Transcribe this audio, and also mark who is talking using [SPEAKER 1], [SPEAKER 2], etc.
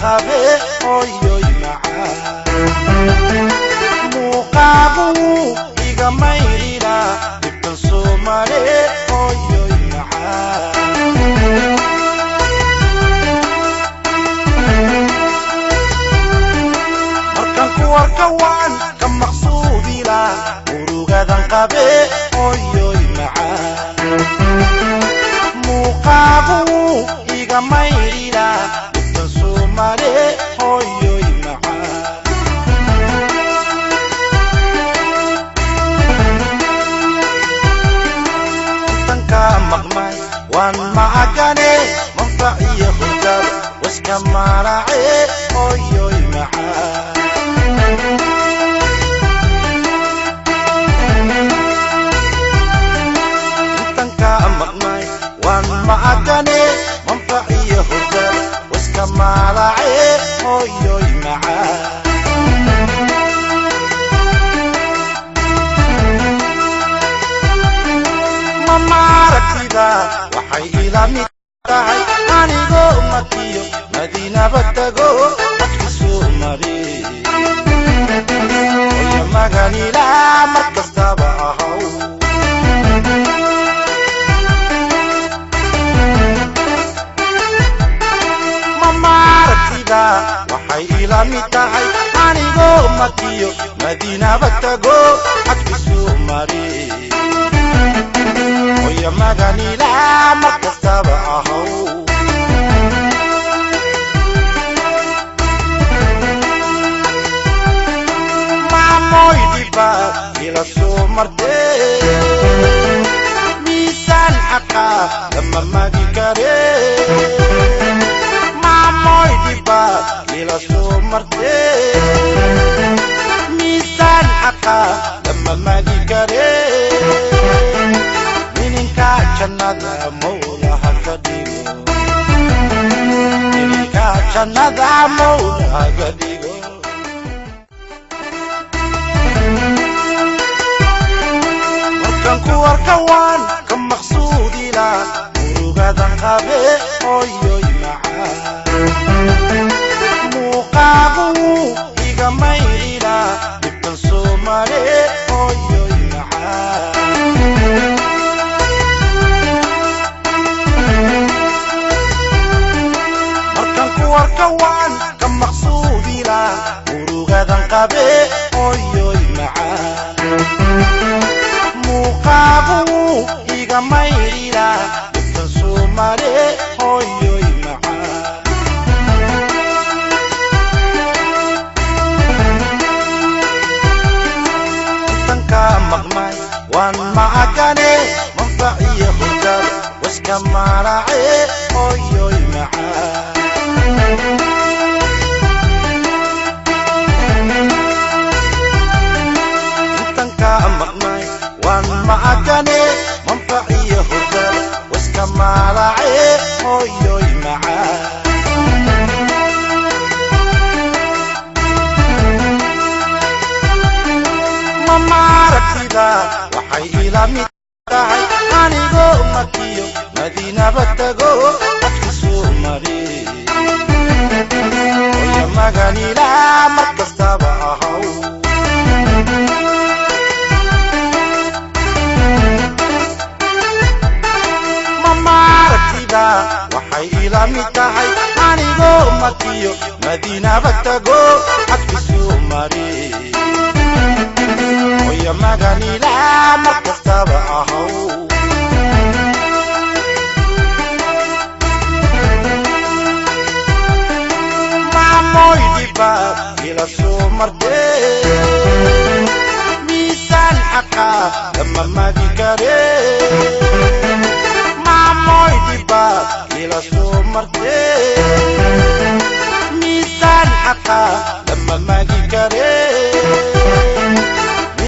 [SPEAKER 1] qabe oyoy macaan muuqaagu iga mayrina dibtan Soomaali oyoy macaan markan ku warkawan ka maqsuudila urugadan qabe oyoy macaan muuqaagu iga mayrina dibtan Soomaali oyoy macaan tanka maqmay wan maagane manfaciya hujab waska marace oyoy macaan tanka maqmay wan maagane manfaciya hujab waska marace oyoy macaan waxay ila mid tahay anigoo makiyo madiinaba tago dadka Soomaali iyo maganila markastaba ahaw mamartida waxay ila mid tahay anigoo makiyo madiinaba tago dadka Soomaali يا مغني لا مكتب أهو مع مويدي باب إلى سومرتي ميزان حقا لما ما ذكري مع مويدي باب إلى سومرتي ميزان حقا لما ما ذكري Jannada Mawlaha kadigo Inika Jannada Mawlaha kadigo Markan ku warkawan ka maqsuudila urugadan qabe oyoy macaan muuqaagu iga mayrina dibtan Soomaali oyoy macaan warkawan ka maqsuudila urugadan qabe oyoy macaan muuqaagu iga mayrina dibtan Soomaali oyoy macaan tanka maqmay wan maagane manfaciya hujab waska marace oyoy macaan tanka maqmay wan maagane manfaciya hujab waska marace oyoy macaan mamartida waxay ila mid tahay anigoo makiyo madiinaba tago dadka Soomaali iyo maganila markastaba ahaw mamartida waxay ila mid tahay anigoo makiyo madiinaba tago dadka Soomaali iyo maganila markastaba ahaw إلى سومرتي ميزان حقا لما ما ذكري مع مويدي باب إلى سومرتي ميزان حقا